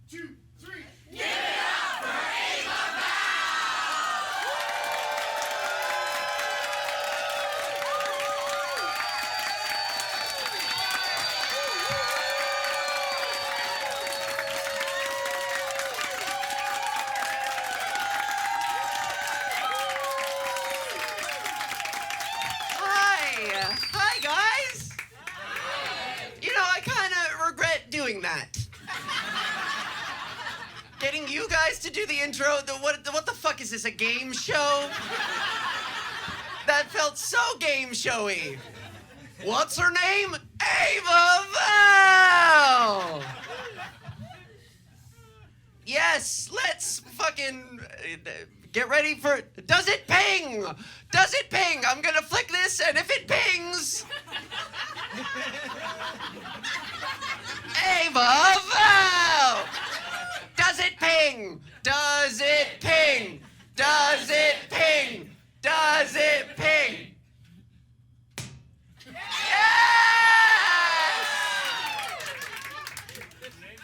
2, 3. Give it up for Ava Val! Hi, guys. You know, I kind of regret doing that. Getting you guys to do the intro. What the fuck is this, a game show? That felt so game showy. What's her name? Ava Val! Yes, let's fucking get ready for... Does it ping? Does it ping? I'm gonna flick this, and if it pings... Ava Val! Does it ping? Does it ping? Does it ping? Does it ping? Yes!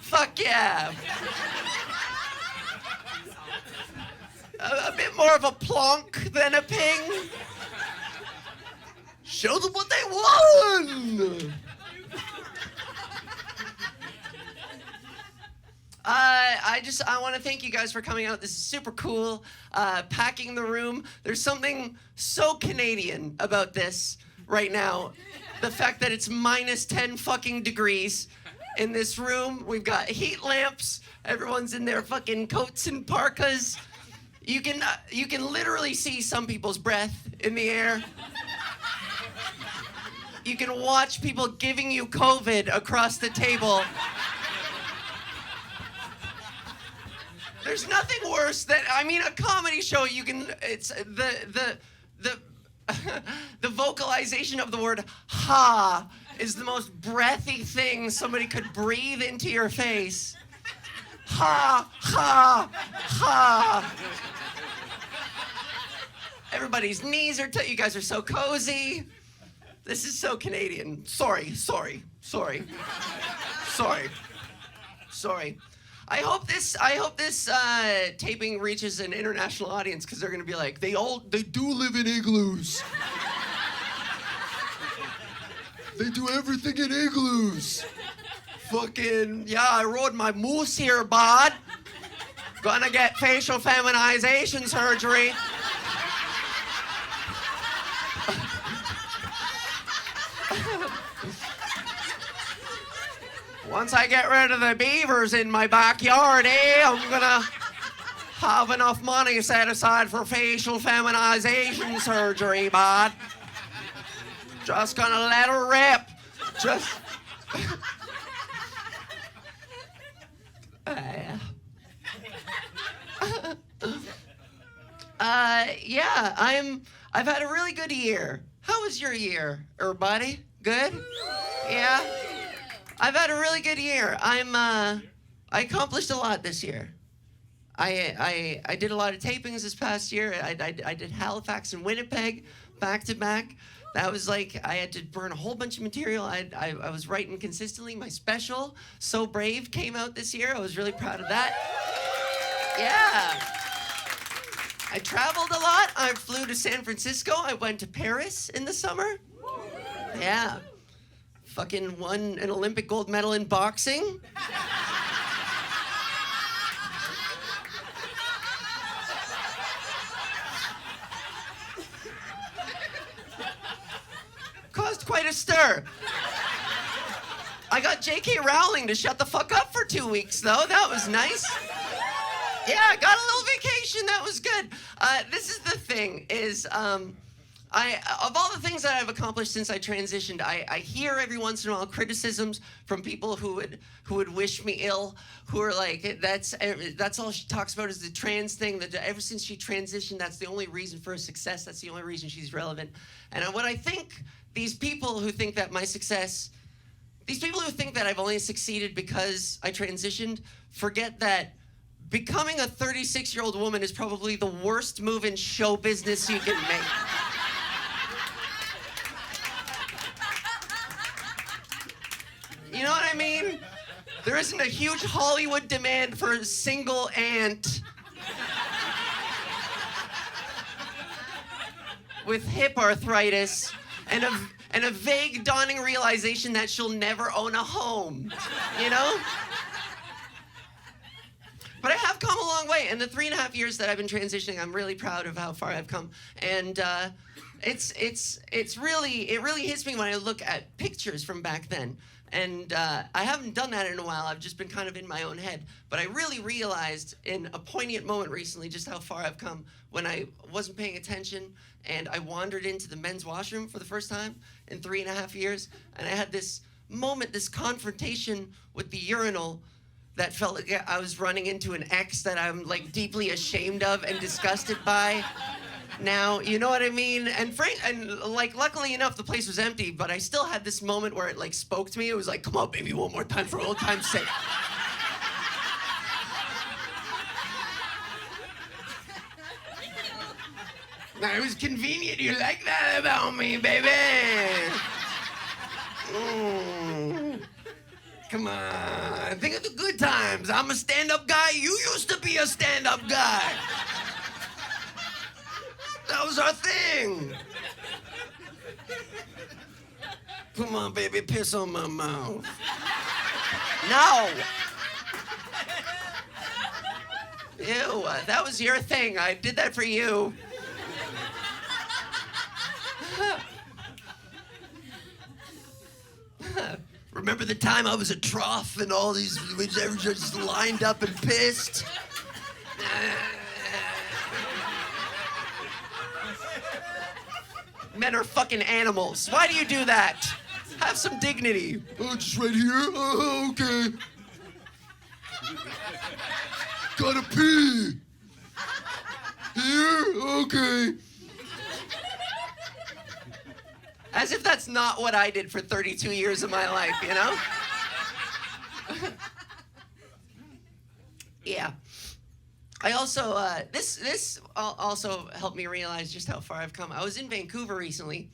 Fuck yeah. A bit more of a plonk than a ping. Show them what they won! I want to thank you guys for coming out. This is super cool. Packing the room. There's something so Canadian about this right now. The fact that it's minus 10 fucking degrees in this room. We've got heat lamps. Everyone's in their fucking coats and parkas. You can literally see some people's breath in the air. You can watch people giving you COVID across the table. There's nothing worse than, I mean, a comedy show, it's the vocalization of the word ha is the most breathy thing somebody could breathe into your face. Ha, ha, ha. Everybody's knees are you guys are so cozy. This is so Canadian. Sorry. I hope this taping reaches an international audience, because they're gonna be like, they do live in igloos. They do everything in igloos. Fucking, yeah, I rode my moose here, bud. Gonna get facial feminization surgery. Once I get rid of the beavers in my backyard, I'm gonna have enough money set aside for facial feminization surgery, bud. Just gonna let her rip. Just... yeah, I've had a really good year. How was your year, everybody? Good? Yeah? I've had a really good year. I accomplished a lot this year. I did a lot of tapings this past year. I did Halifax and Winnipeg back to back. That was like, I had to burn a whole bunch of material. I was writing consistently. My special, So Brave, came out this year. I was really proud of that. Yeah. I traveled a lot. I flew to San Francisco. I went to Paris in the summer. Yeah. Fucking won an Olympic gold medal in boxing. Caused quite a stir. I got J.K. Rowling to shut the fuck up for 2 weeks, though. That was nice. Yeah, I got a little vacation. That was good. This is the thing, is... of all the things that I've accomplished since I transitioned, I hear every once in a while criticisms from people who would wish me ill, who are like, that's all she talks about is the trans thing, that ever since she transitioned, that's the only reason for her success, that's the only reason she's relevant. And what I think, these people who think that my success, these people who think that I've only succeeded because I transitioned, forget that becoming a 36-year-old woman is probably the worst move in show business you can make. You know what I mean? There isn't a huge Hollywood demand for a single aunt with hip arthritis and a vague dawning realization that she'll never own a home, you know? But I have come a long way. In the 3.5 years that I've been transitioning, I'm really proud of how far I've come. And it really hits me when I look at pictures from back then. And I haven't done that in a while. I've just been kind of in my own head. But I really realized in a poignant moment recently just how far I've come when I wasn't paying attention and I wandered into the men's washroom for the first time in 3.5 years. And I had this moment, this confrontation with the urinal that felt like I was running into an ex that I'm like deeply ashamed of and disgusted by. Now, you know what I mean? And like luckily enough, the place was empty, but I still had this moment where it like spoke to me. It was like, come on, baby, one more time for old time's sake. Now, it was convenient. You like that about me, baby? Come on, think of the good times. I'm a stand-up guy. You used to be a stand-up guy. That was our thing. Come on, baby, piss on my mouth. No. Ew, that was your thing. I did that for you. Remember the time I was a trough and all these just lined up and pissed? Men are fucking animals. Why do you do that? Have some dignity. Oh, just right here? Oh, okay. Gotta pee. Here? Okay. As if that's not what I did for 32 years of my life, you know? Yeah. I also, this also helped me realize just how far I've come. I was in Vancouver recently,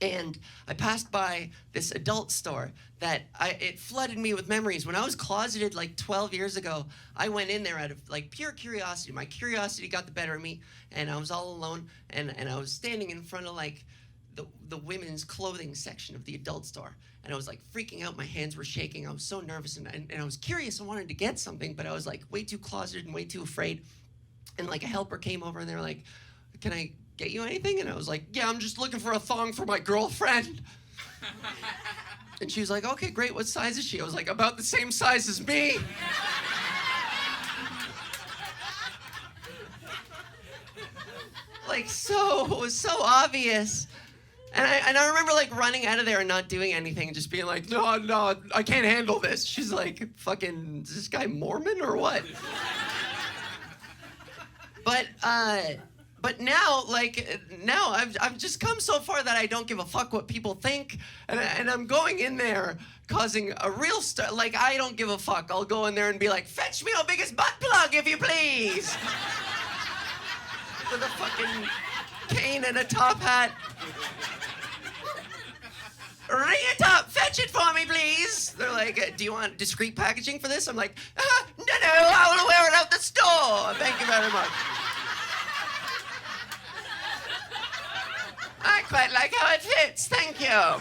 and I passed by this adult store that it flooded me with memories. When I was closeted like 12 years ago, I went in there out of like pure curiosity. My curiosity got the better of me, and I was all alone, and I was standing in front of like the women's clothing section of the adult store. And I was like freaking out, my hands were shaking, I was so nervous, and I was curious, I wanted to get something, but I was like way too closeted and way too afraid. And like a helper came over and they were like, can I get you anything? And I was like, yeah, I'm just looking for a thong for my girlfriend. And she was like, okay, great, what size is she? I was like, about the same size as me. Like so obvious. And I remember like running out of there and not doing anything and just being like, no, I can't handle this. She's like, fucking, is this guy Mormon or what? But now, I've just come so far that I don't give a fuck what people think, and I'm going in there causing a real like I don't give a fuck. I'll go in there and be like, fetch me your biggest butt plug, if you please. With a fucking cane and a top hat. Ring it up, fetch it for me, please. They're like, do you want discreet packaging for this? I'm like, no, I will wear it out the store. Thank you very much. I quite like how it fits, thank you.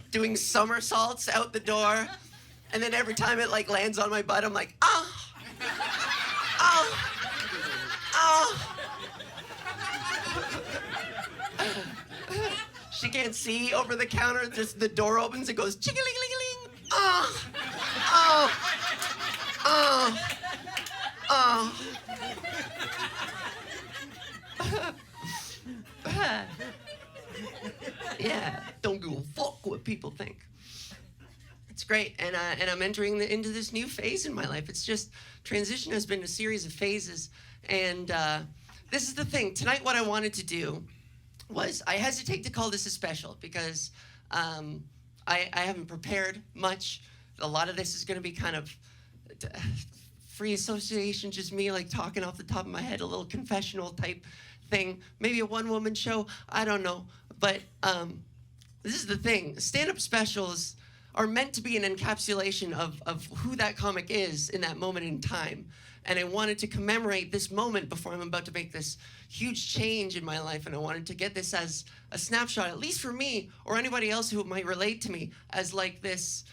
Doing somersaults out the door, and then every time it like lands on my butt, I'm like, oh. She can't see over the counter, just the door opens, it goes chicka-ling-ling-ling. Yeah, don't give a fuck what people think. It's great, and I'm entering into this new phase in my life. It's just, transition has been a series of phases, and this is the thing. Tonight what I wanted to do was, I hesitate to call this a special because I haven't prepared much. A lot of this is gonna be kind of free association, just me like talking off the top of my head, a little confessional type thing. Maybe a one-woman show, I don't know. But this is the thing, stand-up specials are meant to be an encapsulation of who that comic is in that moment in time. And I wanted to commemorate this moment before I'm about to make this huge change in my life. And I wanted to get this as a snapshot, at least for me or anybody else who might relate to me, as like this,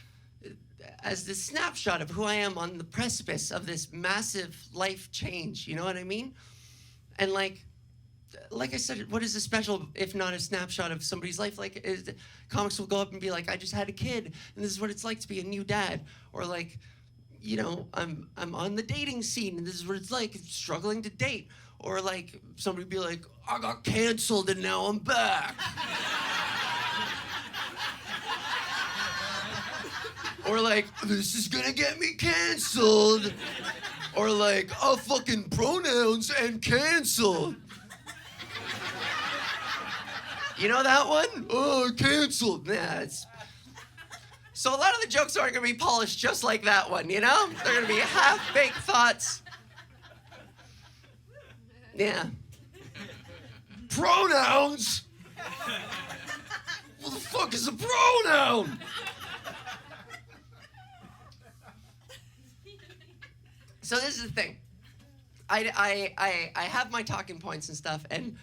as this snapshot of who I am on the precipice of this massive life change. You know what I mean? And like I said, what is a special if not a snapshot of somebody's life? Like, comics will go up and be like, I just had a kid, and this is what it's like to be a new dad. Or like, you know, I'm on the dating scene, and this is what it's like struggling to date. Or like, somebody be like, I got canceled, and now I'm back. Or like, this is gonna get me canceled. Or like, oh, fucking pronouns and canceled. You know that one? Oh, canceled. Yeah, it's... So a lot of the jokes aren't gonna be polished just like that one, you know? They're gonna be half-baked thoughts. Yeah. Pronouns? What the fuck is a pronoun? So this is the thing. I have my talking points and stuff, and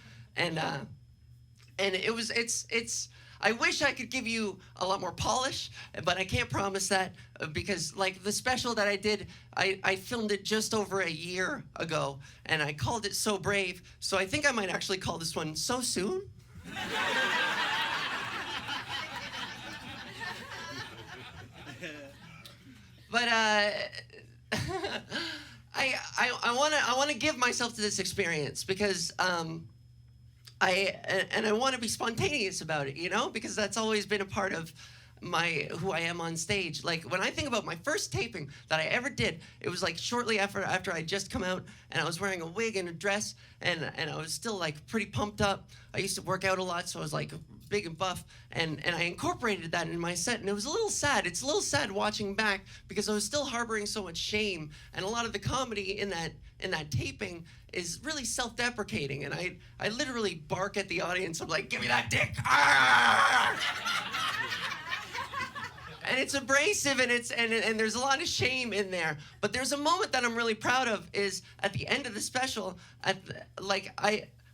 it's I wish I could give you a lot more polish, but I can't promise that because like the special that I did, I filmed it just over a year ago, and I called it So Brave. So I think I might actually call this one So Soon. But I want to give myself to this experience because I want to be spontaneous about it, you know, because that's always been a part of who I am on stage. Like when I think about my first taping that I ever did, it was like shortly after I just come out, and I was wearing a wig and a dress, and I was still like pretty pumped up. I used to work out a lot, so I was like big and buff, and I incorporated that in my set, and it was a little sad. It's a little sad watching back because I was still harboring so much shame, and a lot of the comedy in that taping is really self-deprecating, and I literally bark at the audience. I'm like, give me that dick. Arr! And it's abrasive, and there's a lot of shame in there. But there's a moment that I'm really proud of is at the end of the special. I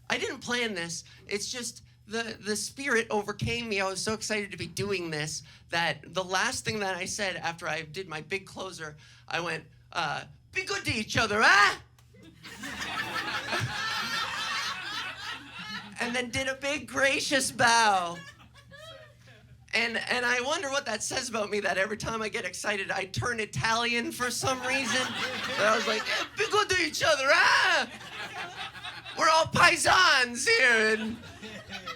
didn't plan this. It's just the spirit overcame me. I was so excited to be doing this that the last thing that I said after I did my big closer, I went, be good to each other, huh? And then did a big gracious bow. And I wonder what that says about me, that every time I get excited, I turn Italian for some reason. But I was like, be good to each other, huh? We're all paisans here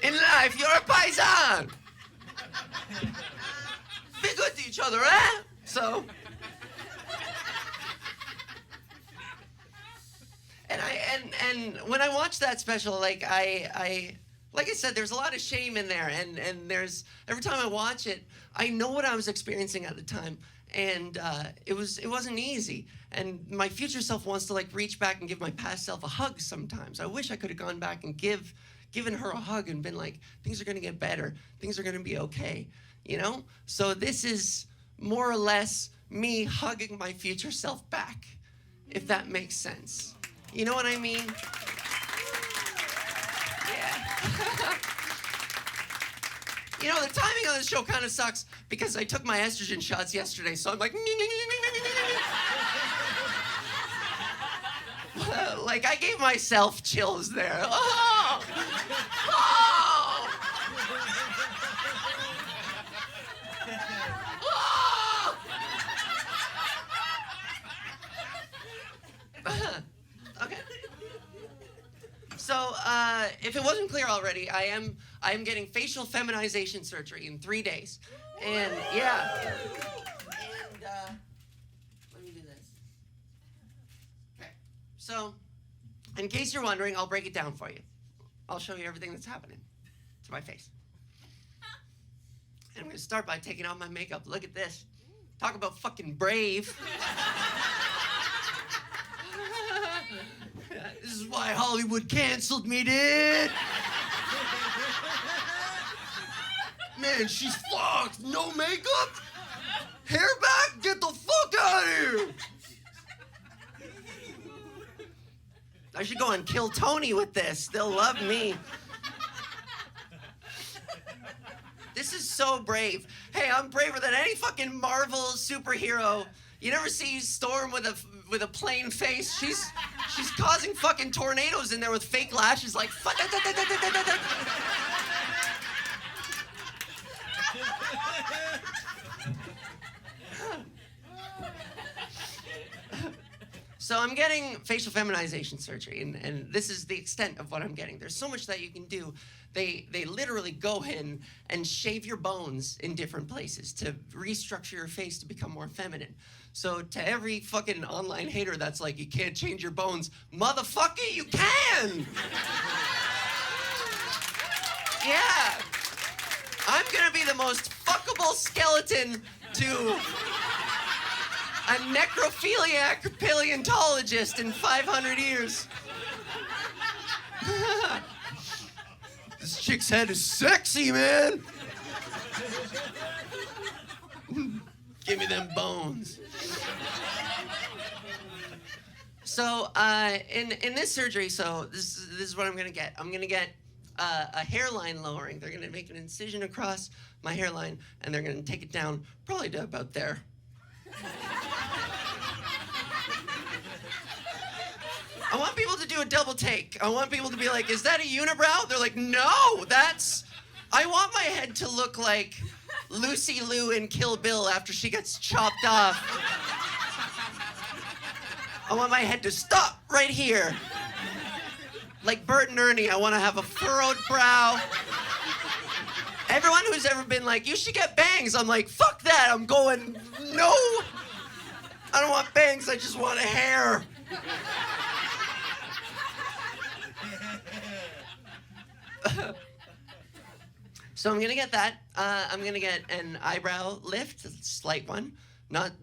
in life. You're a paisan. Be good to each other, huh? So... And when I watched that special, like I said, there's a lot of shame in there, and there's every time I watch it, I know what I was experiencing at the time, and it wasn't easy. And my future self wants to like reach back and give my past self a hug sometimes. I wish I could have gone back and given her a hug and been like, things are gonna get better, things are gonna be okay, you know? So this is more or less me hugging my future self back, if that makes sense. You know what I mean? Yeah. You know, the timing on this show kind of sucks because I took my estrogen shots yesterday, so I'm like, like I gave myself chills there. Oh! Oh! Oh! Okay. So, if it wasn't clear already, I am getting facial feminization surgery in 3 days. And, yeah. And, let me do this. Okay. So, in case you're wondering, I'll break it down for you. I'll show you everything that's happening to my face. And I'm going to start by taking off my makeup. Look at this. Talk about fucking brave. This is why Hollywood canceled me, dude. Man, she's fucked. No makeup? Hair back? Get the fuck out of here! I should go on Kill Tony with this. They'll love me. This is so brave. Hey, I'm braver than any fucking Marvel superhero. You never see Storm with a plain face. She's causing fucking tornadoes in there with fake lashes like So I'm getting facial feminization surgery, and this is the extent of what I'm getting. There's so much that you can do. They literally go in and shave your bones in different places to restructure your face to become more feminine. So to every fucking online hater that's like, you can't change your bones, motherfucker, you can! Yeah. I'm gonna be the most fuckable skeleton to a necrophiliac paleontologist in 500 years. This chick's head is sexy, man. Give me them bones. So, in this surgery, so this is what I'm gonna get. I'm gonna get a hairline lowering. They're gonna make an incision across my hairline, and they're gonna take it down probably to about there. I want people to do a double take. I want people to be like, is that a unibrow? They're like, no, that's... I want my head to look like Lucy Liu in Kill Bill after she gets chopped off. I want my head to stop right here. Like Bert and Ernie, I want to have a furrowed brow. Everyone who's ever been like, you should get bangs, I'm like, fuck that. I'm going, no. I don't want bangs, I just want a hair. So I'm gonna get that. I'm gonna get an eyebrow lift, a slight one. Not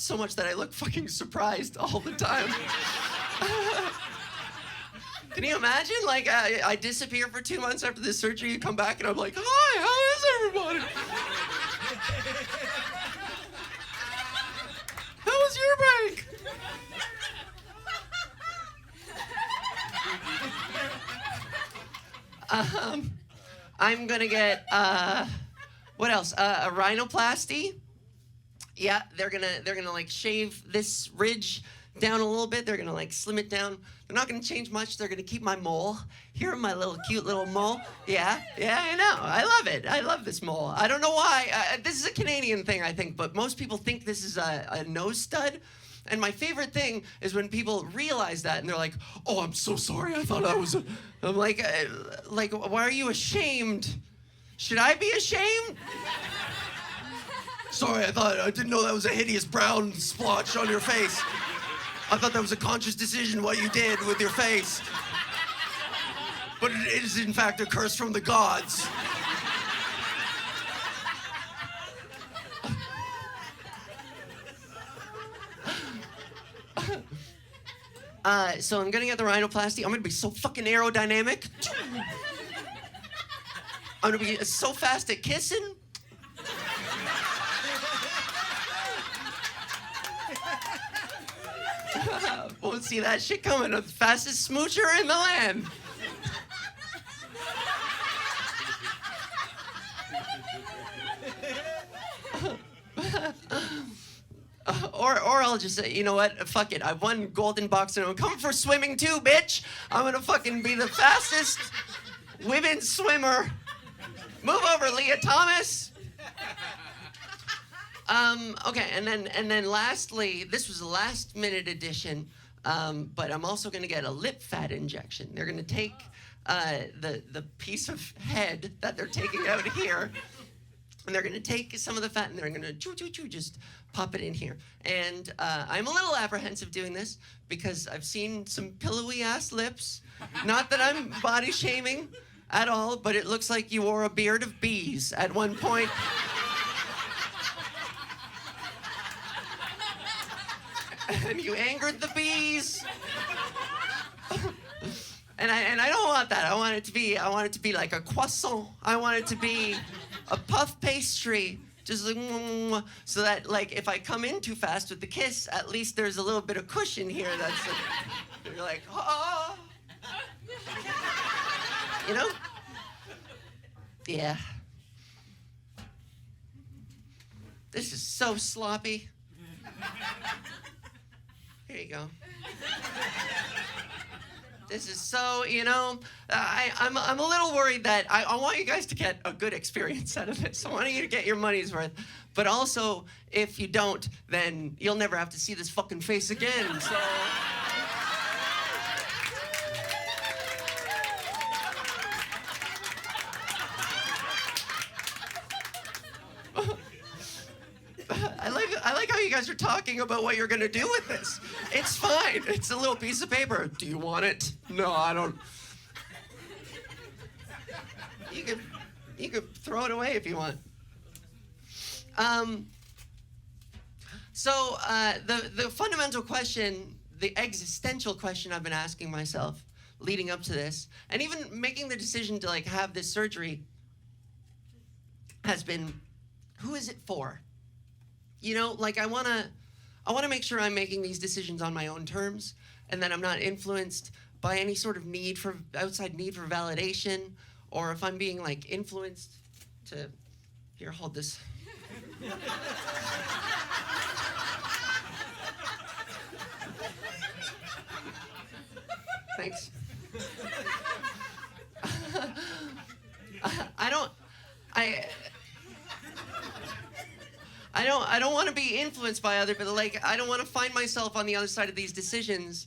so much that I look fucking surprised all the time. Can you imagine? Like, I disappear for 2 months after this surgery, you come back and I'm like, hi, how is everybody? How was your break? I'm gonna get, what else? A rhinoplasty. Yeah, they're gonna like shave this ridge down a little bit. They're gonna like slim it down. They're not gonna change much. They're gonna keep my mole. Here, my little cute little mole. Yeah, I know. I love it. I love this mole. I don't know why. This is a Canadian thing, I think, but most people think this is a nose stud. And my favorite thing is when people realize that and they're like, oh, I'm so sorry. I thought I was a... I'm like, why are you ashamed? Should I be ashamed? Sorry, I didn't know that was a hideous brown splotch on your face. I thought that was a conscious decision what you did with your face. But it is in fact a curse from the gods. So I'm gonna get the rhinoplasty. I'm gonna be so fucking aerodynamic. I'm gonna be so fast at kissing. Won't see that shit coming. I'm the fastest smoocher in the land. Or I'll just say, you know what? Fuck it. I've won golden box and I'm coming for swimming too, bitch. I'm gonna fucking be the fastest women's swimmer. Move over, Leah Thomas. Okay, and then lastly, this was a last minute addition, but I'm also gonna get a lip fat injection. They're gonna take the piece of head that they're taking out here, and they're gonna take some of the fat and they're gonna just pop it in here. And I'm a little apprehensive doing this because I've seen some pillowy ass lips. Not that I'm body shaming at all, but it looks like you wore a beard of bees at one point. And you angered the bees. And I don't want that. I want it to be like a croissant. I want it to be a puff pastry Just like, mwah, so that like if I come in too fast with the kiss, at least there's a little bit of cushion here. That's like, you're like, oh, you know? Yeah. This is so sloppy. Here you go. This is so, I'm a little worried that I want you guys to get a good experience out of this. I want you to get your money's worth. But also, if you don't, then you'll never have to see this fucking face again. So. I like how you guys are talking about what you're gonna do with this. It's fine. It's a little piece of paper. Do you want it? No, I don't. You could throw it away if you want. So the fundamental question, the existential question I've been asking myself leading up to this, and even making the decision to like have this surgery, has been, who is it for? Like I wanna make sure I'm making these decisions on my own terms, and that I'm not influenced by any sort of outside need for validation, or if I'm being like influenced to, here, hold this. Thanks. I don't want to be influenced by other people. Like, I don't want to find myself on the other side of these decisions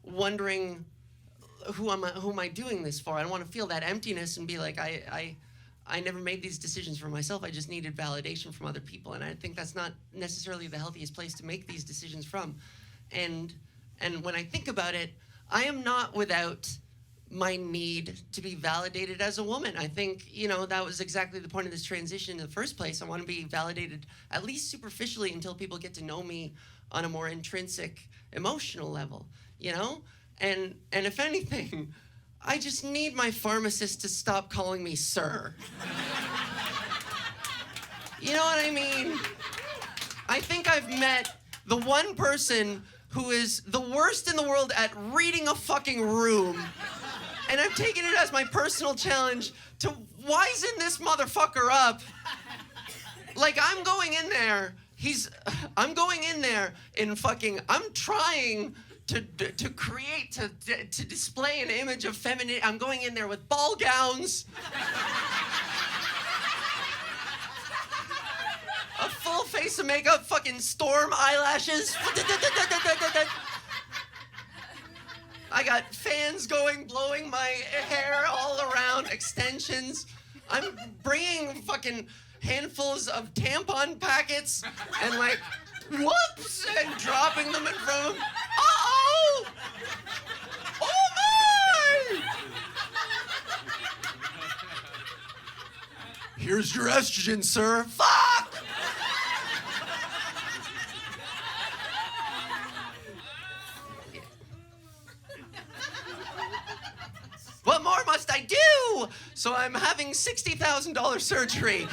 wondering who am I doing this for? I don't want to feel that emptiness and be like, I never made these decisions for myself. I just needed validation from other people. And I think that's not necessarily the healthiest place to make these decisions from. And when I think about it, I am not without my need to be validated as a woman. I think, that was exactly the point of this transition in the first place. I want to be validated, at least superficially, until people get to know me on a more intrinsic, emotional level, And if anything, I just need my pharmacist to stop calling me sir. You know what I mean? I think I've met the one person who is the worst in the world at reading a fucking room. And I've taken it as my personal challenge to wisen this motherfucker up. Like, I'm going in there I'm trying to create, to display an image of femininity. I'm going in there with ball gowns. A full face of makeup, fucking storm eyelashes. I got fans going, blowing my hair all around, extensions. I'm bringing fucking handfuls of tampon packets and like, whoops, and dropping them in front of him. Uh-oh! Oh my! Here's your estrogen, sir. Fuck! What more must I do? So I'm having $60,000 surgery.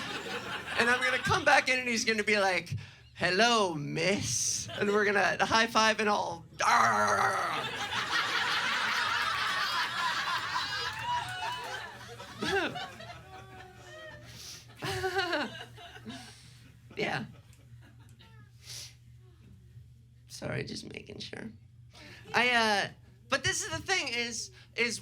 And I'm gonna come back in and he's gonna be like, hello, miss. And we're gonna high five and all. Yeah. Sorry, just making sure. But this is the thing is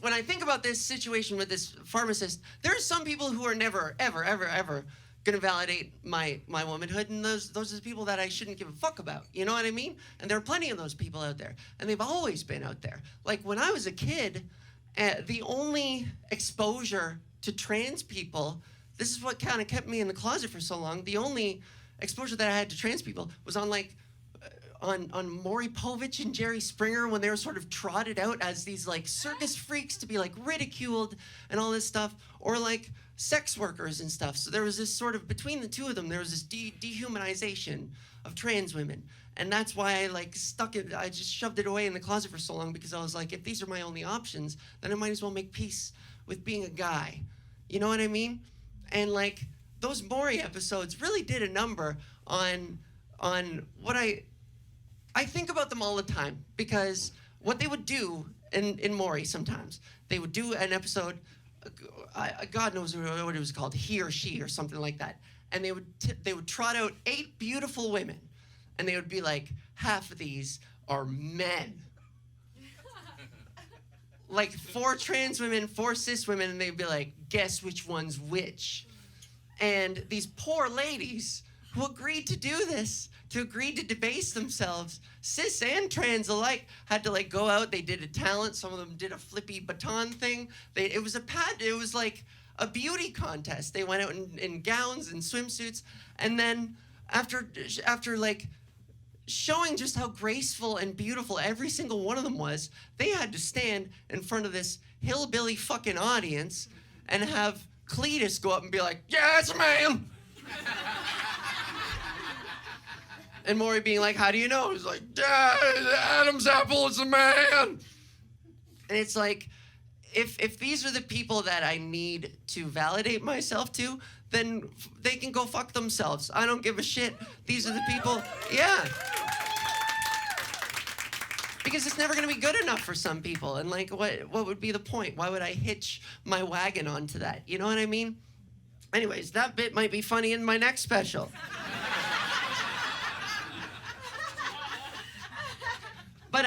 when I think about this situation with this pharmacist, there are some people who are never, ever, ever, ever gonna validate my womanhood, and those are the people that I shouldn't give a fuck about. You know what I mean? And there are plenty of those people out there, and they've always been out there. Like when I was a kid, the only exposure to trans people, this is what kind of kept me in the closet for so long. The only exposure that I had to trans people was on like on Maury Povich and Jerry Springer, when they were sort of trotted out as these like circus freaks to be like ridiculed and all this stuff, or like sex workers and stuff. So there was this sort of, between the two of them, there was this dehumanization of trans women. And that's why I like I just shoved it away in the closet for so long, because I was like, if these are my only options, then I might as well make peace with being a guy. You know what I mean? And like, those Maury episodes really did a number on what I think about them all the time, because what they would do in Maury sometimes, they would do an episode, God knows what it was called, He or She or something like that, and they would trot out 8 beautiful women, and they would be like, half of these are men. Like 4 trans women, 4 cis women, and they'd be like, guess which one's which? And these poor ladies who agreed to do this, to agree to debase themselves, cis and trans alike, had to like go out. They did a talent. Some of them did a flippy baton thing. It was like a beauty contest. They went out in gowns and swimsuits, and then after like showing just how graceful and beautiful every single one of them was, they had to stand in front of this hillbilly fucking audience and have Cletus go up and be like, yeah, it's a man. And Maury being like, how do you know? He's like, yeah, Adam's apple is a man. And it's like, if these are the people that I need to validate myself to, then they can go fuck themselves. I don't give a shit. These are the people, yeah. Because it's never gonna be good enough for some people. And like, what would be the point? Why would I hitch my wagon onto that? You know what I mean? Anyways, that bit might be funny in my next special. But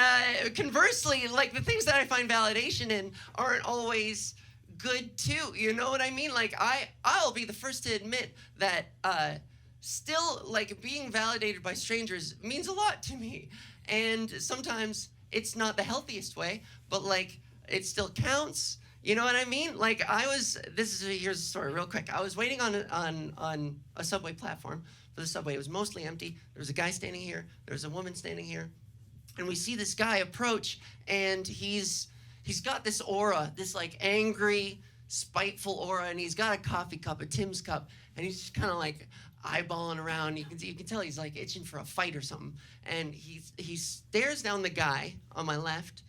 conversely, like the things that I find validation in aren't always good too. You know what I mean? Like I'll be the first to admit that still like being validated by strangers means a lot to me. And sometimes it's not the healthiest way, but like it still counts. You know what I mean? Like here's a story real quick. I was waiting on a subway platform for the subway. It was mostly empty. There was a guy standing here. There was a woman standing here. And we see this guy approach, and he's got this aura, this like angry, spiteful aura, and he's got a coffee cup, a Tim's cup, and he's just kind of like eyeballing around. You can tell he's like itching for a fight or something. And he stares down the guy on my left,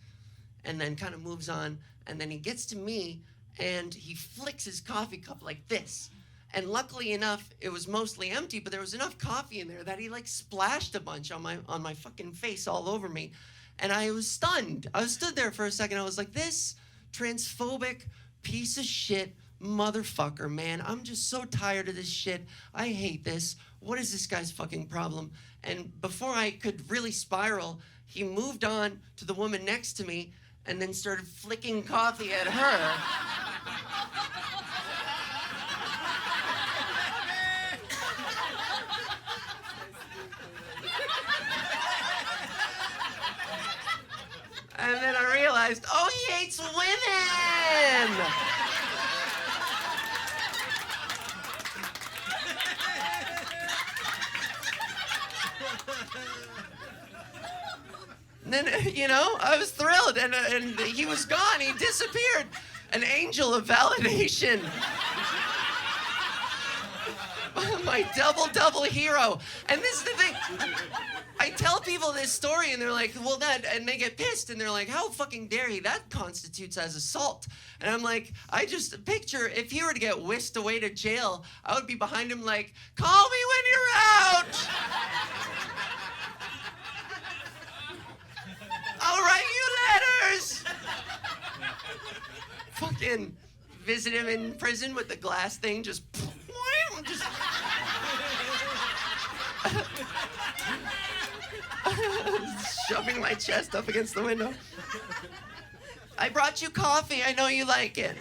and then kind of moves on, and then he gets to me, and he flicks his coffee cup like this. And luckily enough, it was mostly empty, but there was enough coffee in there that he like splashed a bunch on my fucking face all over me. And I was stunned. I stood there for a second. I was like, this transphobic piece of shit motherfucker, man. I'm just so tired of this shit. I hate this. What is this guy's fucking problem? And before I could really spiral, he moved on to the woman next to me and then started flicking coffee at her. And then I realized, oh, he hates women! And then, I was thrilled, and he was gone. He disappeared. An angel of validation. My double hero. And this is the thing. I tell people this story, and they're like, well, and they get pissed, and they're like, how fucking dare he? That constitutes as assault. And I'm like, I just picture if he were to get whisked away to jail, I would be behind him like, call me when you're out! I'll write you letters! Fucking visit him in prison with the glass thing, just shoving my chest up against the window. I brought you coffee. I know you like it.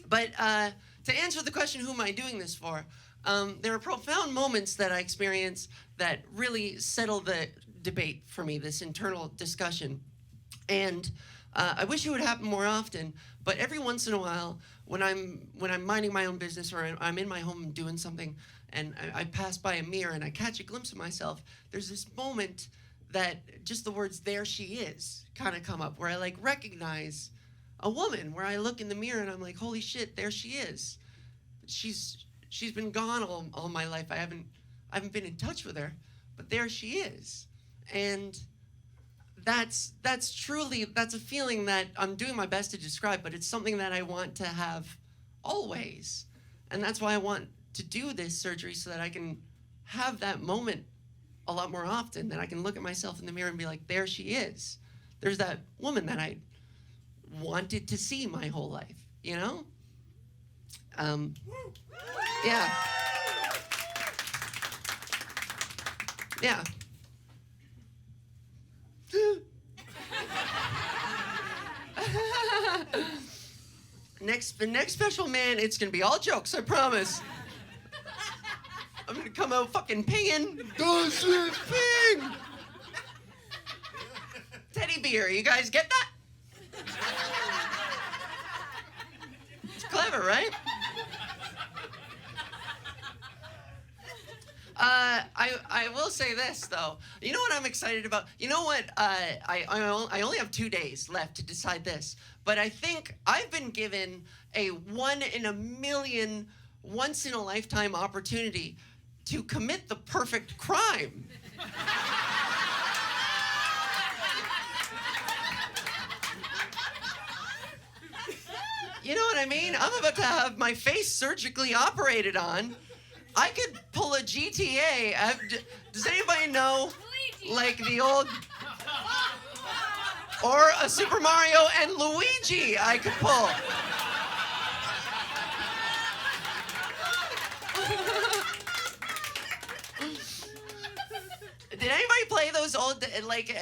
But to answer the question, who am I doing this for? There are profound moments that I experience that really settle the debate for me, this internal discussion. And I wish it would happen more often, but every once in a while, when I'm minding my own business or I'm in my home doing something, and I pass by a mirror and I catch a glimpse of myself, there's this moment that just the words "there she is" kind of come up, where I like recognize a woman, where I look in the mirror and I'm like, holy shit, there she is. She's been gone all my life. I I haven't been in touch with her, but there she is. And that's a feeling that I'm doing my best to describe, but it's something that I want to have always. And that's why I want to do this surgery, so that I can have that moment a lot more often, that I can look at myself in the mirror and be like, there she is. There's that woman that I wanted to see my whole life, you know? Yeah. Yeah. The next special man, it's gonna be all jokes, I promise. I'm gonna come out fucking pinging. Does it ping? Teddy bear, you guys get that? It's clever, right? I will say this though. You know what I'm excited about? You know what? I only have 2 days left to decide this, but I think I've been given a 1 in a million, once in a lifetime opportunity to commit the perfect crime. You know what I mean? I'm about to have my face surgically operated on. I could pull a GTA. Does anybody know, like the old, or a Super Mario and Luigi I could pull. Did anybody play those old, like,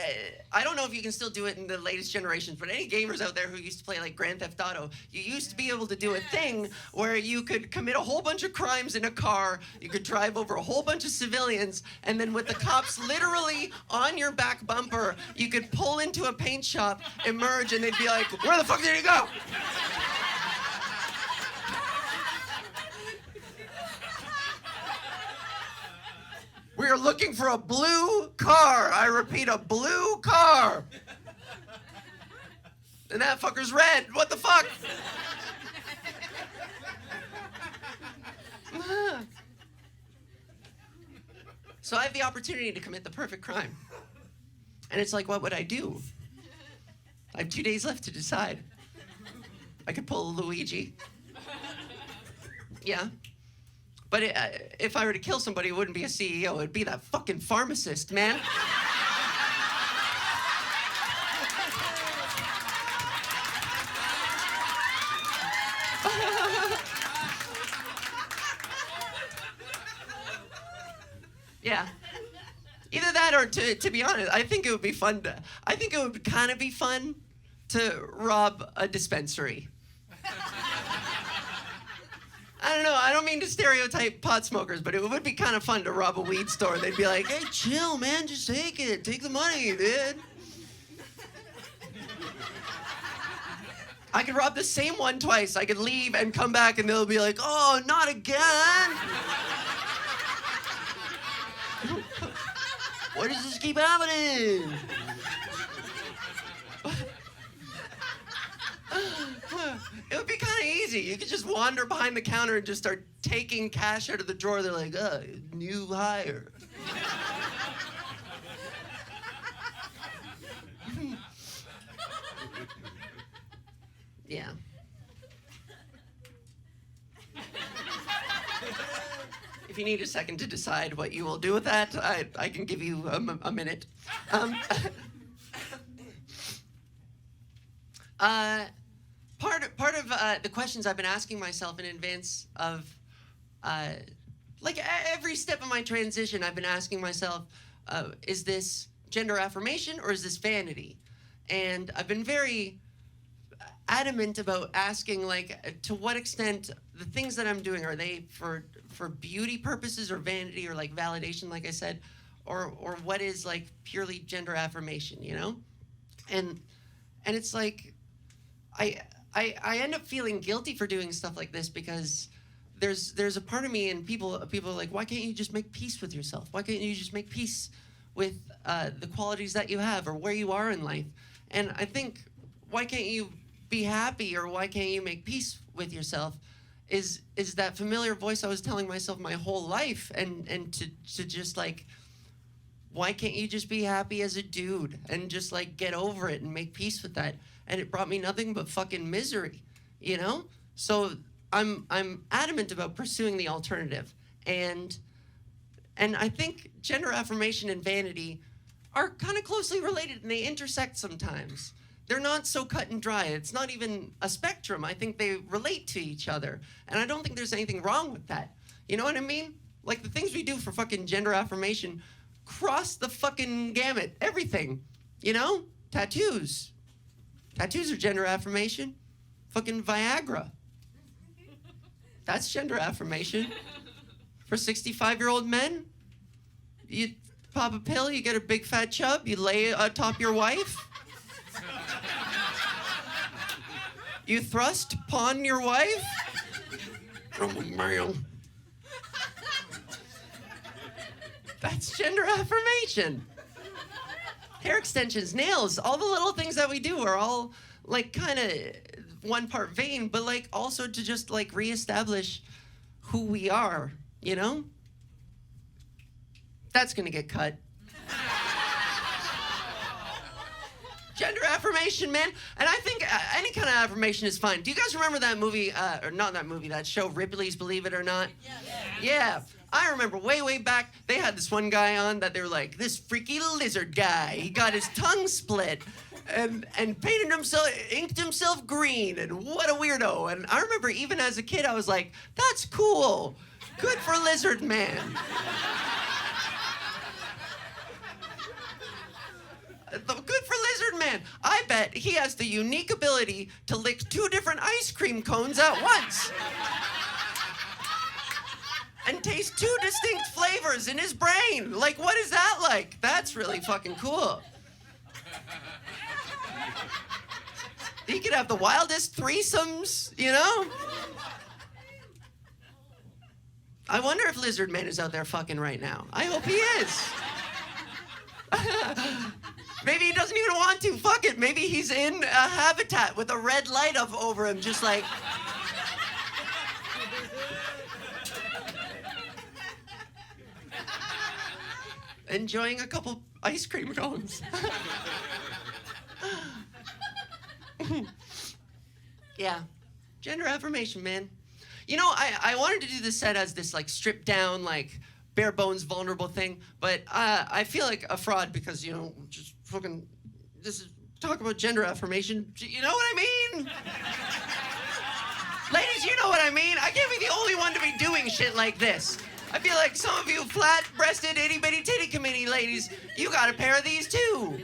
I don't know if you can still do it in the latest generations, but any gamers out there who used to play, like, Grand Theft Auto, you used to be able to do a thing where you could commit a whole bunch of crimes in a car, you could drive over a whole bunch of civilians, and then with the cops literally on your back bumper, you could pull into a paint shop, emerge, and they'd be like, where the fuck did he go? We are looking for a blue car. I repeat, a blue car. And that fucker's red. What the fuck? So I have the opportunity to commit the perfect crime. And it's like, what would I do? I have 2 days left to decide. I could pull a Luigi. Yeah. But if I were to kill somebody, it wouldn't be a CEO. It'd be that fucking pharmacist, man. Yeah. Either that or, to be honest, I think it would be fun I think it would kind of be fun to rob a dispensary. I don't know, I don't mean to stereotype pot smokers, but it would be kind of fun to rob a weed store. They'd be like, hey, chill, man, just take it. Take the money, dude. I could rob the same one twice. I could leave and come back and they'll be like, oh, not again. Why does this keep happening? It would be kind of easy. You could just wander behind the counter and just start taking cash out of the drawer. They're like, new hire. Yeah. If you need a second to decide what you will do with that, I can give you a minute. Part of the questions I've been asking myself in advance of, like every step of my transition, I've been asking myself, is this gender affirmation or is this vanity? And I've been very adamant about asking, like, to what extent the things that I'm doing, are they for beauty purposes or vanity or like validation, like I said, or what is like purely gender affirmation, you know? And it's like, I end up feeling guilty for doing stuff like this because there's a part of me, and people are like, why can't you just make peace with yourself? Why can't you just make peace with the qualities that you have or where you are in life? And I think, why can't you be happy, or why can't you make peace with yourself is that familiar voice I was telling myself my whole life, and to just like, why can't you just be happy as a dude and just like get over it and make peace with that? And it brought me nothing but fucking misery, you know? So I'm adamant about pursuing the alternative. And I think gender affirmation and vanity are kind of closely related, and they intersect sometimes. They're not so cut and dry. It's not even a spectrum. I think they relate to each other. And I don't think there's anything wrong with that. You know what I mean? Like the things we do for fucking gender affirmation cross the fucking gamut. Everything. You know? Tattoos. Tattoos are gender affirmation. Fucking Viagra. That's gender affirmation. For 65-year-old men, you pop a pill, you get a big fat chub, you lay atop your wife. You thrust upon your wife. I'm a man. That's gender affirmation. Hair extensions, nails, all the little things that we do are all like kind of one part vain, but like also to just like reestablish who we are, you know? That's gonna get cut. Gender affirmation, man. And I think any kind of affirmation is fine. Do you guys remember that movie, or not that movie, that show, Ripley's Believe It or Not? Yeah. I remember way back, they had this one guy on that they were like, this freaky lizard guy. He got his tongue split and painted himself, inked himself green, and what a weirdo. And I remember even as a kid, I was like, that's cool. Good for Lizard Man. Good for Lizard Man. I bet he has the unique ability to lick 2 different ice cream cones at once. And taste 2 distinct flavors in his brain. Like, what is that like? That's really fucking cool. He could have the wildest threesomes, you know? I wonder if Lizard Man is out there fucking right now. I hope he is. Maybe he doesn't even want to. Fuck it. Maybe he's in a habitat with a red light up over him, just like... enjoying a couple ice cream cones. Yeah. Gender affirmation, man. You know, I wanted to do this set as this, like, stripped down, like, bare bones, vulnerable thing, but I feel like a fraud because, you know, just fucking, this is, talk about gender affirmation. You know what I mean? Ladies, you know what I mean? I can't be the only one to be doing shit like this. I feel like some of you flat-breasted, itty-bitty-titty committee ladies, you got a pair of these too.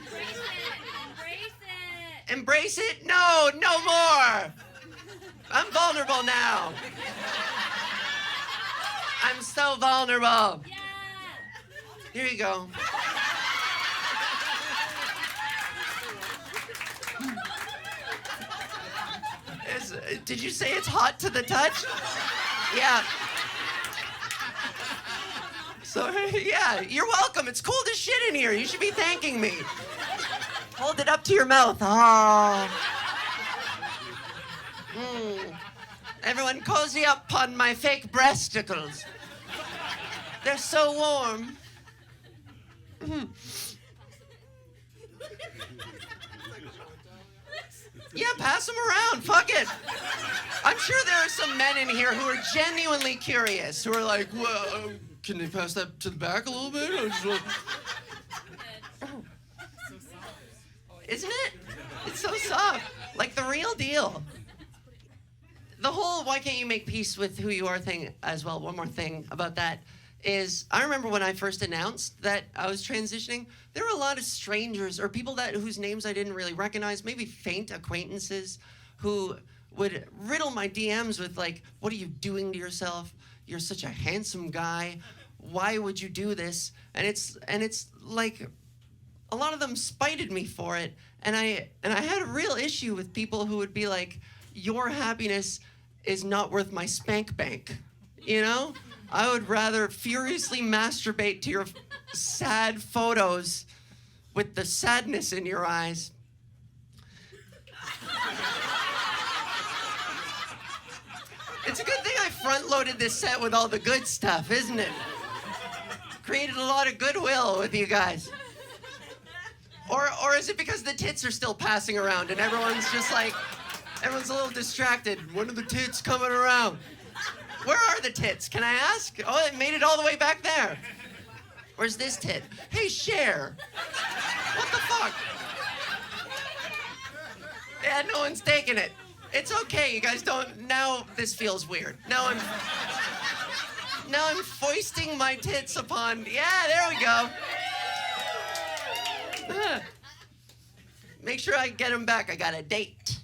Embrace it? No, no more. I'm vulnerable now. I'm so vulnerable. Yeah. Here you go. Did you say it's hot to the touch? Yeah. So, yeah, you're welcome. It's cold as shit in here. You should be thanking me. Hold it up to your mouth. Oh. Everyone cozy up on my fake breasticles. They're so warm. Yeah, pass them around. Fuck it. I'm sure there are some men in here who are genuinely curious, who are like, well, can they pass that to the back a little bit? Isn't it? It's so soft. Like the real deal. The whole why can't you make peace with who you are thing as well, one more thing about that is I remember when I first announced that I was transitioning, there were a lot of strangers or people whose names I didn't really recognize, maybe faint acquaintances who would riddle my DMs with like, what are you doing to yourself? You're such a handsome guy. Why would you do this? And it's like a lot of them spited me for it. And I had a real issue with people who would be like, your happiness is not worth my spank bank, you know? I would rather furiously masturbate to your sad photos with the sadness in your eyes. It's a good thing I front-loaded this set with all the good stuff, isn't it? Created a lot of goodwill with you guys. Or is it because the tits are still passing around and everyone's a little distracted? When are the tits coming around? Where are the tits? Can I ask? Oh, it made it all the way back there. Where's this tit? Hey, Cher. What the fuck? Yeah, no one's taking it. It's okay, you guys don't. Now this feels weird. Now I'm foisting my tits upon. Yeah, there we go. Make sure I get him back. I got a date.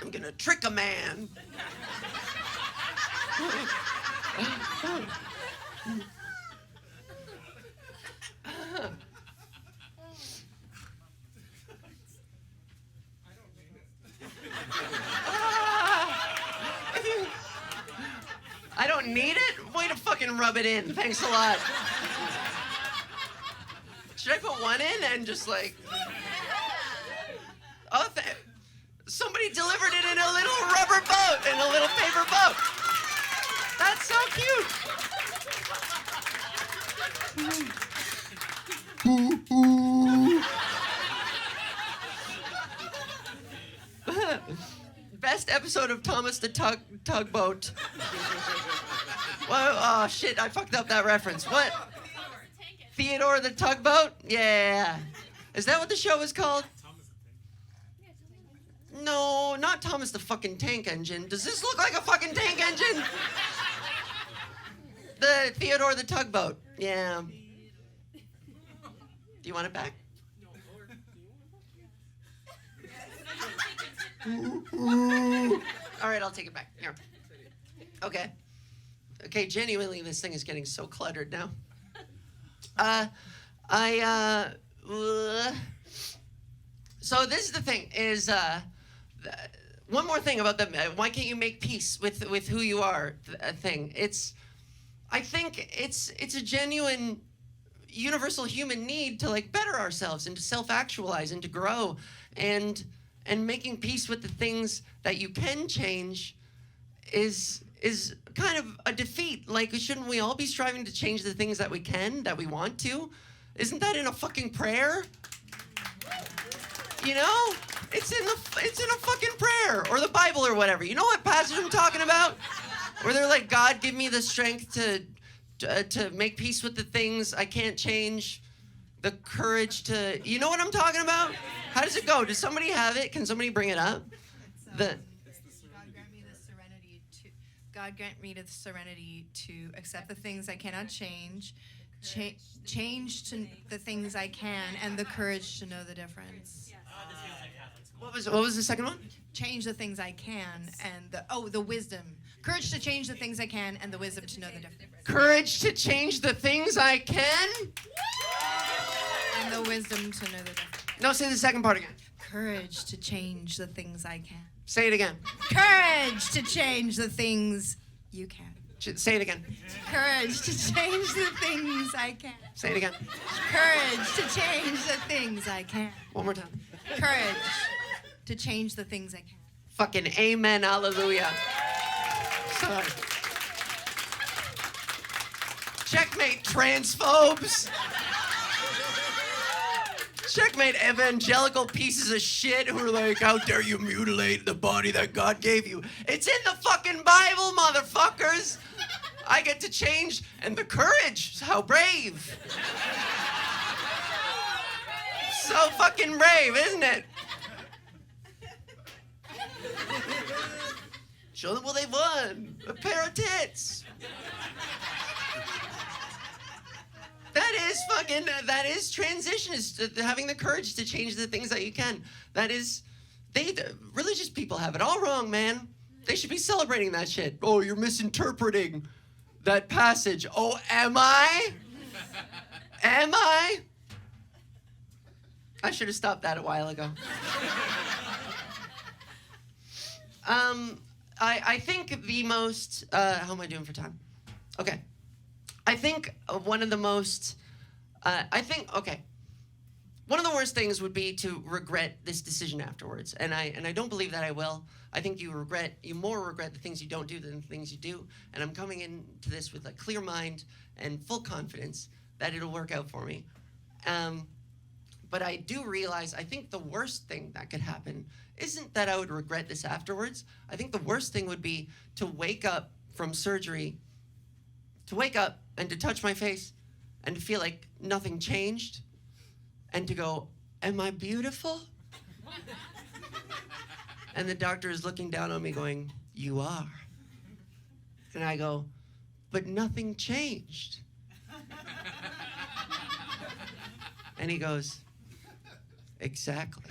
I'm gonna trick a man. I don't need it? Way to fucking rub it in. Thanks a lot. Should I put one in and just like... Oh, somebody delivered it in a little rubber boat, in a little paper boat. That's so cute. Best episode of Thomas the Tugboat. Well, oh shit, I fucked up that reference. What? Theodore the Tugboat? Yeah. Is that what the show is called? No, not Thomas the fucking Tank Engine. Does this look like a fucking tank engine? The Theodore the Tugboat. Yeah. Do you want it back? All right, I'll take it back. Here. Okay. Okay, genuinely, this thing is getting so cluttered now. So this is the thing, is, one more thing about the, why can't you make peace with who you are thing. I think it's a genuine universal human need to like better ourselves and to self-actualize and to grow and making peace with the things that you can change is kind of a defeat. Like, shouldn't we all be striving to change the things that we can, that we want to? Isn't that in a fucking prayer? You know? It's in a fucking prayer or the Bible or whatever. You know what passage I'm talking about? Where they're like, God, give me the strength to make peace with the things I can't change, the courage to... You know what I'm talking about? How does it go? Does somebody have it? Can somebody bring it up? God grant me the serenity to accept the things I cannot change, change to the things I can, and the courage to know the difference. What was the second one? Change the things I can, and the wisdom. Courage to change the things I can, and the wisdom to know the difference. Courage to change the things I can? And the wisdom to know the difference. No, say the second part again. Courage to change the things I can. Say it again. Courage to change the things you can. Say it again. Courage to change the things I can. Say it again. Courage to change the things I can. One more time. Courage to change the things I can. Fucking amen, hallelujah. Sorry. Checkmate, transphobes. Checkmate, evangelical pieces of shit who are like, how dare you mutilate the body that God gave you? It's in the fucking Bible, motherfuckers. I get to change, and the courage, how brave. So fucking brave, isn't it? Show them what they won. A pair of tits. That is transition, is having the courage to change the things that you can. Religious people have it all wrong, man. They should be celebrating that shit. Oh, you're misinterpreting that passage. Oh, am I? Am I? I should have stopped that a while ago. I think the most, how am I doing for time? Okay. I think one of the most, one of the worst things would be to regret this decision afterwards, and I don't believe that I will. I think you more regret the things you don't do than the things you do, and I'm coming into this with a clear mind and full confidence that it'll work out for me. But I do realize, I think the worst thing that could happen isn't that I would regret this afterwards. I think the worst thing would be to wake up from surgery, to wake up and to touch my face and to feel like nothing changed and to go, am I beautiful? And the doctor is looking down on me going, you are. And I go, but nothing changed. And he goes, exactly.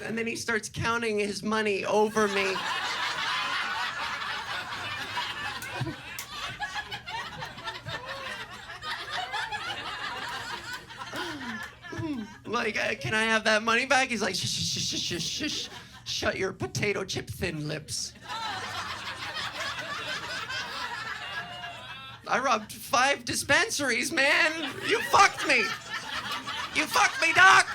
And then he starts counting his money over me. Like, can I have that money back? He's like, shh, shh, shh, shh, shh, shh. Shut your potato chip thin lips. I robbed 5 dispensaries, man. You fucked me. You fucked me, doc.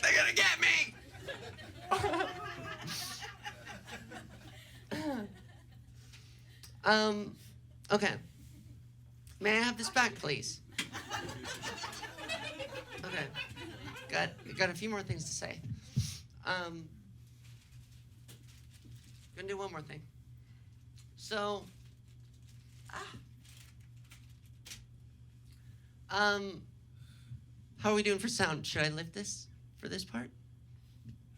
They're gonna get me. Okay. May I have this back, please? Okay. Got a few more things to say. Gonna do one more thing. So, how are we doing for sound? Should I lift this for this part?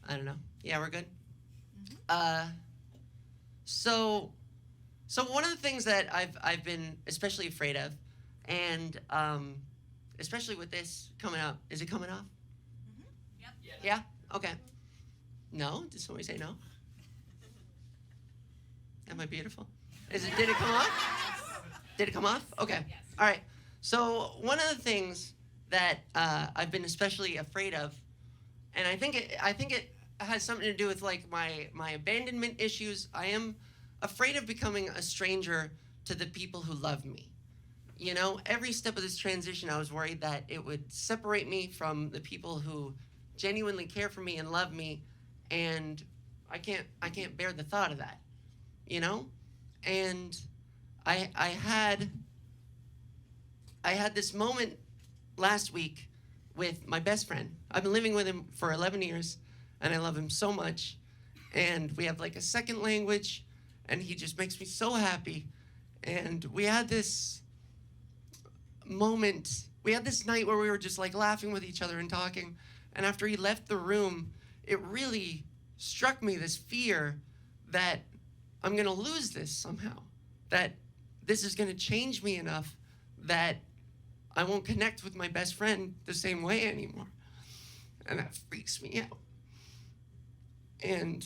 I don't know. Yeah, we're good. So one of the things that I've been especially afraid of, and especially with this coming up, is it coming off? Yep. Yeah? Okay. No? Did somebody say no? Am I beautiful? Did it come off? Did it come off? Okay. Yes. All right. So one of the things that I've been especially afraid of, and I think it has something to do with like my abandonment issues. I am afraid of becoming a stranger to the people who love me. You know, every step of this transition, I was worried that it would separate me from the people who genuinely care for me and love me, and I can't bear the thought of that. You know, and I had this moment last week with my best friend. I've been living with him for 11 years, and I love him so much, and we have like a second language, and he just makes me so happy. And we had this moment, we had this night where we were just like laughing with each other and talking, and after he left the room, it really struck me, this fear that I'm gonna lose this somehow, that this is gonna change me enough that I won't connect with my best friend the same way anymore. And that freaks me out. And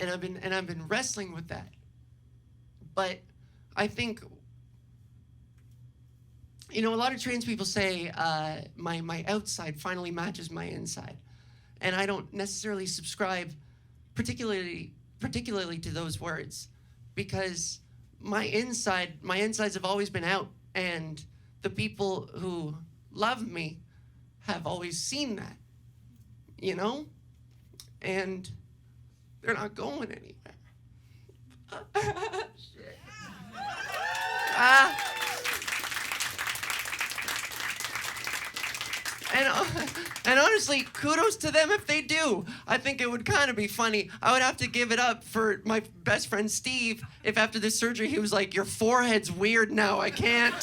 I've been wrestling with that. But I think, you know, a lot of trans people say my outside finally matches my inside. And I don't necessarily subscribe particularly to those words, because my insides have always been out, and the people who love me have always seen that, you know, and they're not going anywhere. Shit. And honestly, kudos to them if they do. I think it would kind of be funny. I would have to give it up for my best friend Steve if after this surgery he was like, your forehead's weird now, I can't.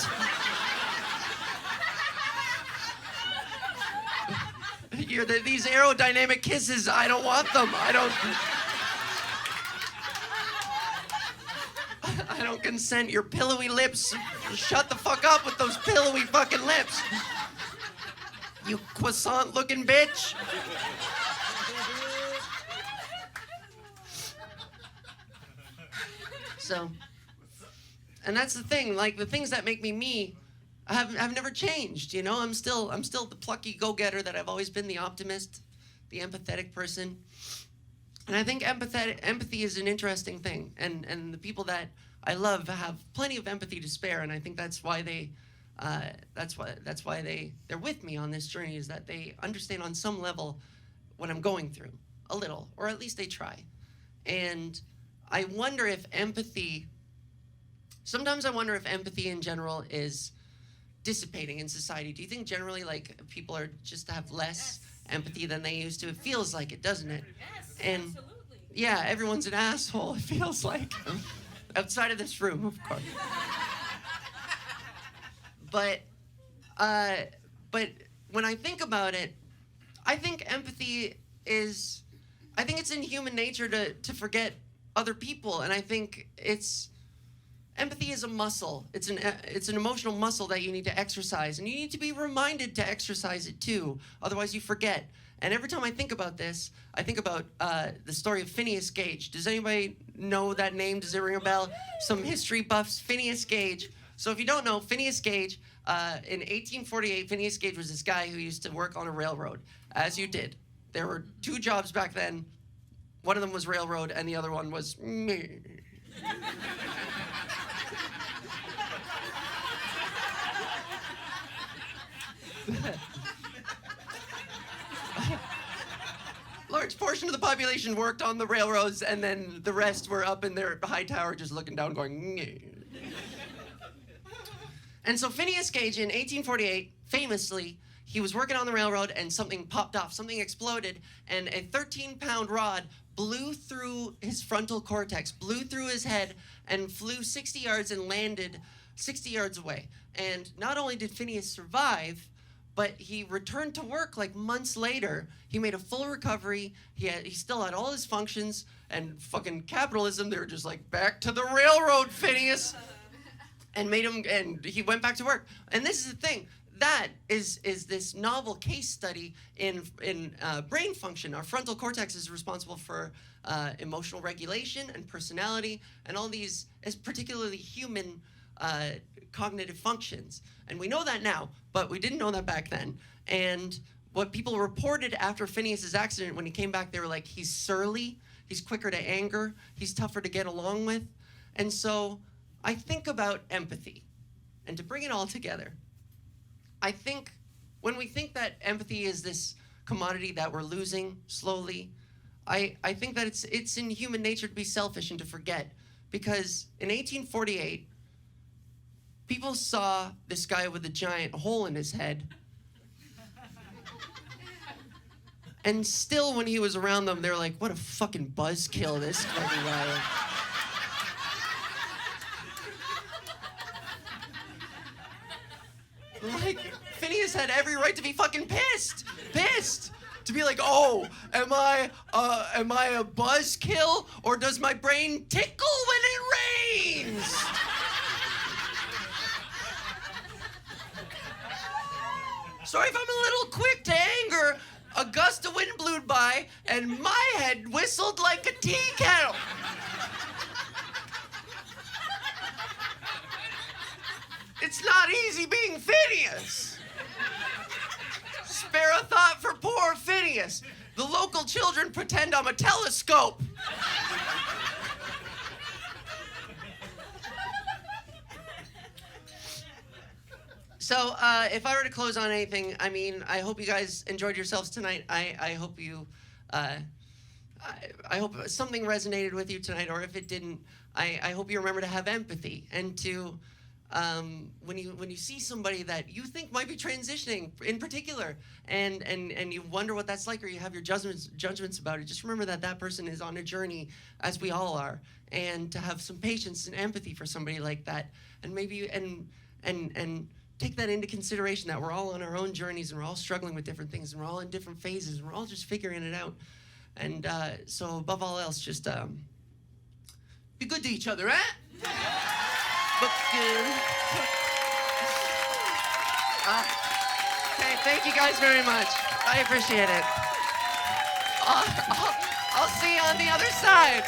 These aerodynamic kisses, I don't want them. I don't consent. Your pillowy lips, shut the fuck up with those pillowy fucking lips. You croissant-looking bitch. So, and that's the thing. Like, the things that make me me have never changed. You know, I'm still the plucky go-getter that I've always been, the optimist, the empathetic person. And I think empathy is an interesting thing. And the people that I love have plenty of empathy to spare. And I think that's why they're with me on this journey, is that they understand on some level what I'm going through, a little, or at least they try. And I wonder if sometimes I wonder if empathy in general is dissipating in society. Do you think generally like people are just have less empathy than they used to? It feels like it, doesn't it? Yes, and absolutely. Yeah, everyone's an asshole, it feels like. Outside of this room, of course. But when I think about it, I think empathy is, I think it's in human nature to forget other people, and I think empathy is a muscle. It's an emotional muscle that you need to exercise, and you need to be reminded to exercise it too. Otherwise, you forget. And every time I think about this, I think about the story of Phineas Gage. Does anybody know that name? Does it ring a bell? Some history buffs. Phineas Gage. So if you don't know, Phineas Gage, in 1848, Phineas Gage was this guy who used to work on a railroad, as you did. There were two jobs back then. One of them was railroad, and the other one was me. Large portion of the population worked on the railroads, and then the rest were up in their high tower just looking down going, "Nyeh." And so Phineas Gage in 1848, famously, he was working on the railroad and something popped off, something exploded, and a 13-pound rod blew through his frontal cortex, blew through his head, and flew 60 yards and landed 60 yards away. And not only did Phineas survive, but he returned to work like months later. He made a full recovery. He still had all his functions, and fucking capitalism, they were just like, back to the railroad, Phineas. And he went back to work. And this is the thing, that is this novel case study in brain function. Our frontal cortex is responsible for emotional regulation and personality and all these, as particularly human cognitive functions. And we know that now, but we didn't know that back then. And what people reported after Phineas's accident, when he came back, they were like, he's surly, he's quicker to anger, he's tougher to get along with. And so I think about empathy. And to bring it all together, I think when we think that empathy is this commodity that we're losing slowly, I think that it's in human nature to be selfish and to forget. Because in 1848, people saw this guy with a giant hole in his head. And still, when he was around them, they're like, what a fucking buzzkill this fucking guy is. Like, Phineas had every right to be fucking pissed. To be like, oh, am I a buzzkill, or does my brain tickle when it rains? Sorry if I'm a little quick to anger. A gust of wind blew by, and my head whistled like a tea kettle. It's not easy being Phineas. Spare a thought for poor Phineas. The local children pretend I'm a telescope. So if I were to close on anything, I mean, I hope you guys enjoyed yourselves tonight. I hope you, I hope something resonated with you tonight, or if it didn't, I hope you remember to have empathy and to, when you see somebody that you think might be transitioning in particular, and you wonder what that's like, or you have your judgments about it, just remember that that person is on a journey, as we all are, and to have some patience and empathy for somebody like that, and maybe and take that into consideration, that we're all on our own journeys, and we're all struggling with different things, and we're all in different phases, and we're all just figuring it out. And so above all else, just be good to each other, eh? Look good. Okay, thank you guys very much. I appreciate it. I'll see you on the other side.